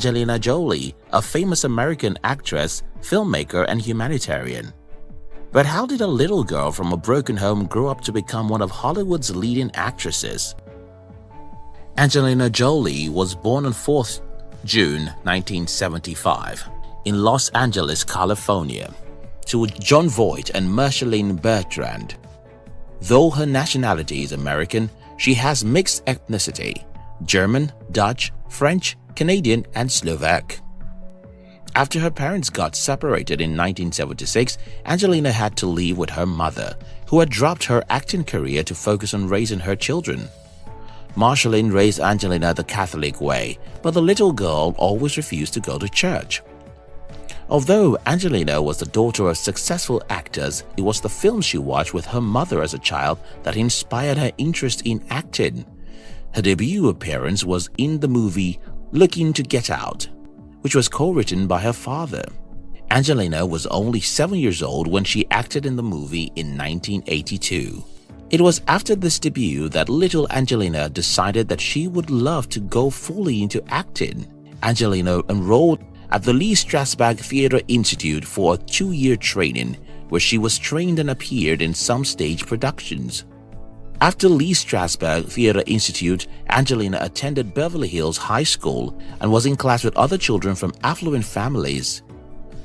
Angelina Jolie, a famous American actress, filmmaker, and humanitarian. But how did a little girl from a broken home grow up to become one of Hollywood's leading actresses? Angelina Jolie was born on 4th June 1975 in Los Angeles, California, to John Voight and Marcheline Bertrand. Though her nationality is American, she has mixed ethnicity: German, Dutch, French, Canadian, and Slovak. After her parents got separated in 1976, Angelina had to live with her mother, who had dropped her acting career to focus on raising her children. Marcheline raised Angelina the Catholic way, but the little girl always refused to go to church. Although Angelina was the daughter of successful actors, it was the films she watched with her mother as a child that inspired her interest in acting. Her debut appearance was in the movie Lookin to Get Out, which was co-written by her father. Angelina was only 7 years old when she acted in the movie in 1982. It was after this debut that little Angelina decided that she would love to go fully into acting. Angelina enrolled at the Lee Strasberg Theatre Institute for a 2-year training, where she was trained and appeared in some stage productions. After Lee Strasberg Theatre Institute, Angelina attended Beverly Hills High School and was in class with other children from affluent families.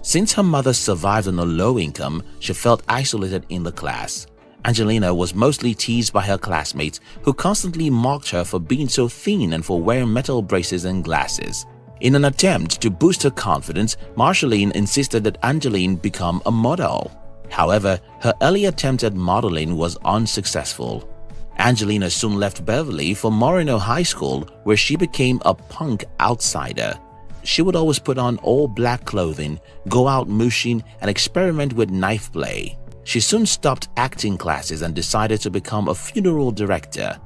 Since her mother survived on a low income, she felt isolated in the class. Angelina was mostly teased by her classmates, who constantly mocked her for being so thin and for wearing metal braces and glasses. In an attempt to boost her confidence, Marcheline insisted that Angelina become a model. However, her early attempt at modeling was unsuccessful. Angelina soon left Beverly for Moreno High School, where she became a punk outsider. She would always put on all black clothing, go out mooshing, and experiment with knife play. She soon stopped acting classes and decided to become a funeral director.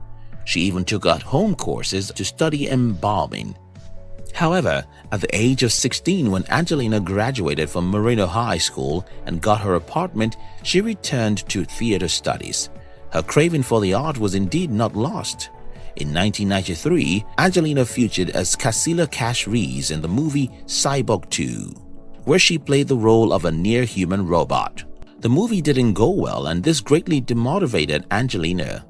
She even took at-home courses to study embalming. However, at the age of 16, when Angelina graduated from Moreno High School and got her apartment, she returned to theater studies. Her craving for the art was indeed not lost. In 1993, Angelina featured as Casilla Cash Reese in the movie Cyborg 2, where she played the role of a near-human robot. The movie didn't go well, and this greatly demotivated Angelina.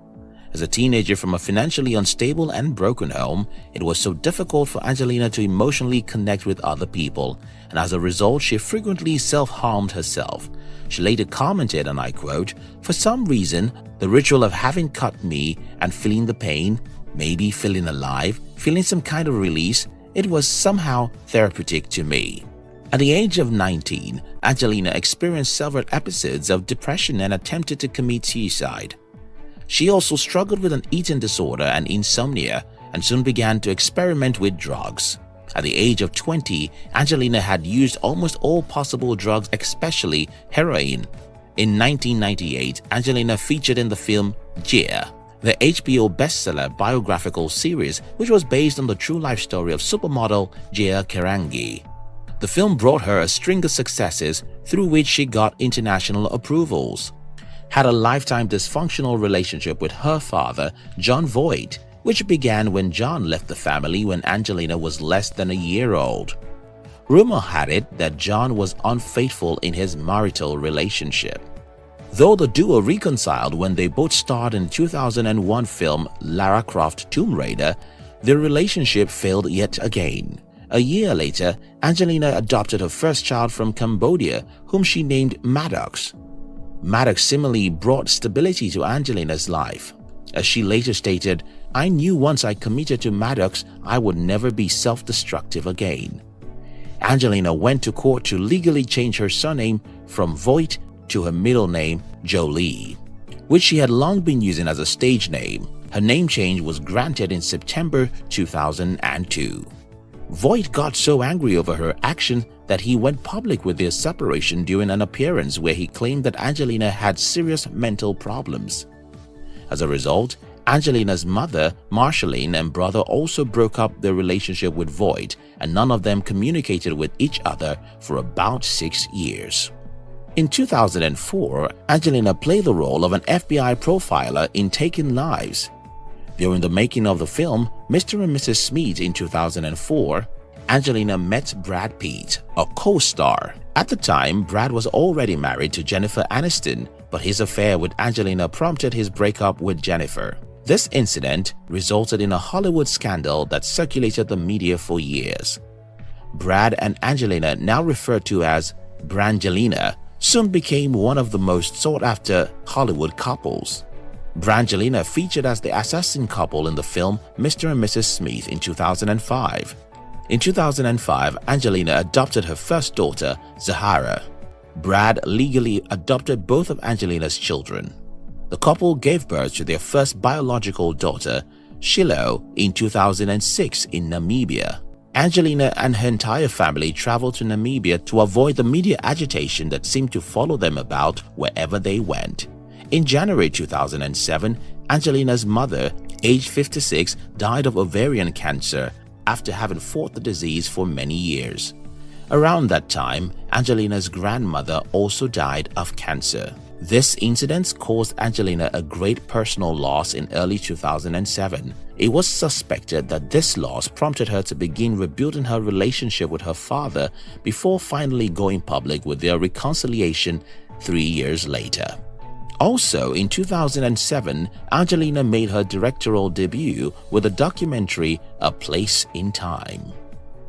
As a teenager from a financially unstable and broken home, it was so difficult for Angelina to emotionally connect with other people, and as a result, she frequently self-harmed herself. She later commented, and I quote, "For some reason, the ritual of having cut me and feeling the pain, maybe feeling alive, feeling some kind of release, it was somehow therapeutic to me." At the age of 19, Angelina experienced several episodes of depression and attempted to commit suicide. She also struggled with an eating disorder and insomnia, and soon began to experiment with drugs. At the age of 20, Angelina had used almost all possible drugs, especially heroin. In 1998, Angelina featured in the film Jia, the HBO bestseller biographical series, which was based on the true life story of supermodel Jia Kerangi. The film brought her a string of successes through which she got international approvals. Had a lifetime dysfunctional relationship with her father, John Voight, which began when John left the family when Angelina was less than a year old. Rumor had it that John was unfaithful in his marital relationship. Though the duo reconciled when they both starred in the 2001 film Lara Croft Tomb Raider, their relationship failed yet again. A year later, Angelina adopted her first child from Cambodia, whom she named Maddox. Maddox similarly brought stability to Angelina's life. As she later stated, "I knew once I committed to Maddox, I would never be self-destructive again." Angelina went to court to legally change her surname from Voight to her middle name, Jolie, which she had long been using as a stage name. Her name change was granted in September 2002. Voight got so angry over her action that he went public with their separation during an appearance where he claimed that Angelina had serious mental problems. As a result, Angelina's mother, Marcheline, and brother also broke up their relationship with Voight, and none of them communicated with each other for about 6 years. In 2004, Angelina played the role of an FBI profiler in Taking Lives. During the making of the film Mr. and Mrs. Smith in 2004, Angelina met Brad Pitt, a co-star. At the time, Brad was already married to Jennifer Aniston, but his affair with Angelina prompted his breakup with Jennifer. This incident resulted in a Hollywood scandal that circulated the media for years. Brad and Angelina, now referred to as Brangelina, soon became one of the most sought-after Hollywood couples. Brangelina featured as the assassin couple in the film Mr. and Mrs. Smith in 2005. In 2005, Angelina adopted her first daughter, Zahara. Brad legally adopted both of Angelina's children. The couple gave birth to their first biological daughter, Shiloh, in 2006 in Namibia. Angelina and her entire family traveled to Namibia to avoid the media agitation that seemed to follow them about wherever they went. In January 2007, Angelina's mother, aged 56, died of ovarian cancer after having fought the disease for many years. Around that time, Angelina's grandmother also died of cancer. This incident caused Angelina a great personal loss in early 2007. It was suspected that this loss prompted her to begin rebuilding her relationship with her father before finally going public with their reconciliation 3 years later. Also, in 2007, Angelina made her directorial debut with the documentary A Place in Time.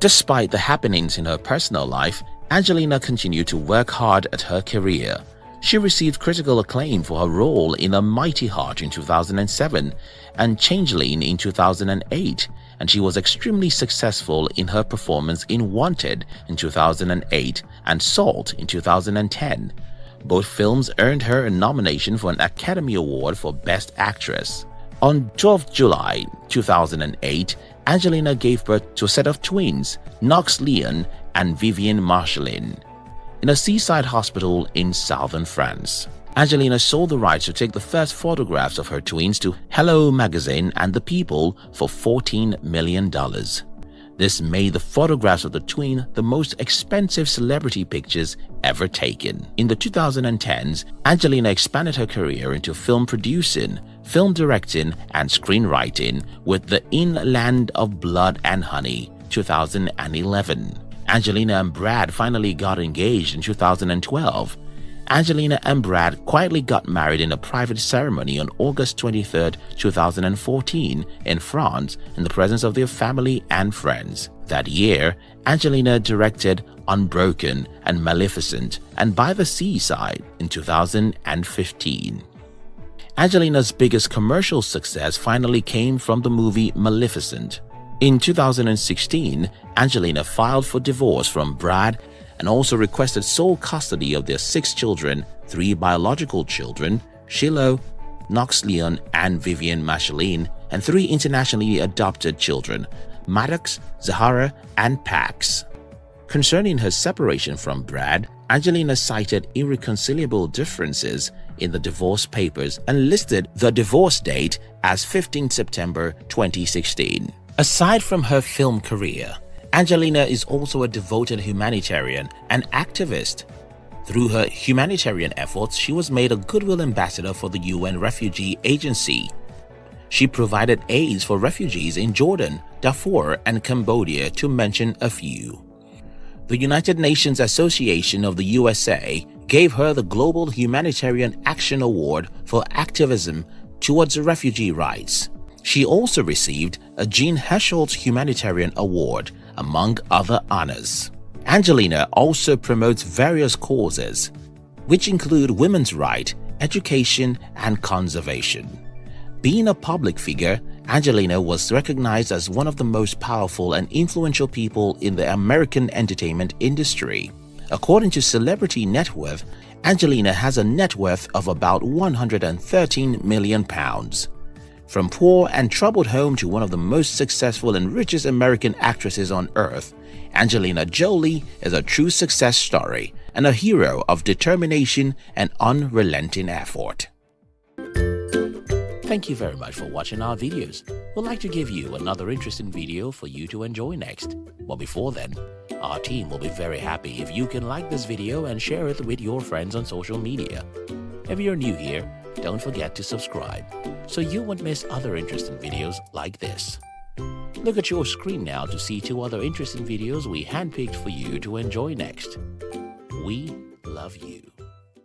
Despite the happenings in her personal life, Angelina continued to work hard at her career. She received critical acclaim for her role in A Mighty Heart in 2007 and Changeling in 2008, and she was extremely successful in her performance in Wanted in 2008 and Salt in 2010. Both films earned her a nomination for an Academy Award for Best Actress. On 12 July 2008, Angelina gave birth to a set of twins, Knox Leon and Vivienne Marcheline, in a seaside hospital in southern France. Angelina sold the rights to take the first photographs of her twins to Hello magazine and The People for $14 million. This made the photographs of the twin the most expensive celebrity pictures ever taken. In the 2010s, Angelina expanded her career into film producing, film directing, and screenwriting with The Inland of Blood and Honey, 2011. Angelina and Brad finally got engaged in 2012. Angelina and Brad quietly got married in a private ceremony on August 23, 2014 in France in the presence of their family and friends. That year, Angelina directed Unbroken and Maleficent and By the Seaside in 2015. Angelina's biggest commercial success finally came from the movie Maleficent. In 2016, Angelina filed for divorce from Brad and also requested sole custody of their 6 children, 3 biological children, Shiloh, Knox Leon and Vivienne Marcheline, and 3 internationally adopted children, Maddox, Zahara, and Pax. Concerning her separation from Brad, Angelina cited irreconcilable differences in the divorce papers and listed the divorce date as 15 September 2016. Aside from her film career, Angelina is also a devoted humanitarian and activist. Through her humanitarian efforts, she was made a Goodwill Ambassador for the UN Refugee Agency. She provided aid for refugees in Jordan, Darfur, and Cambodia, to mention a few. The United Nations Association of the USA gave her the Global Humanitarian Action Award for activism towards refugee rights. She also received a Jean Hersholt Humanitarian Award, among other honors. Angelina also promotes various causes, which include women's rights, education, and conservation. Being a public figure, Angelina was recognized as one of the most powerful and influential people in the American entertainment industry. According to Celebrity Net Worth, Angelina has a net worth of about £113 million. From poor and troubled home to one of the most successful and richest American actresses on earth, Angelina Jolie is a true success story and a hero of determination and unrelenting effort. Thank you very much for watching our videos. We'd like to give you another interesting video for you to enjoy next. But before then, our team will be very happy if you can like this video and share it with your friends on social media. If you're new here, don't forget to subscribe so you won't miss other interesting videos like this. Look at your screen now to see 2 other interesting videos we handpicked for you to enjoy next. We love you.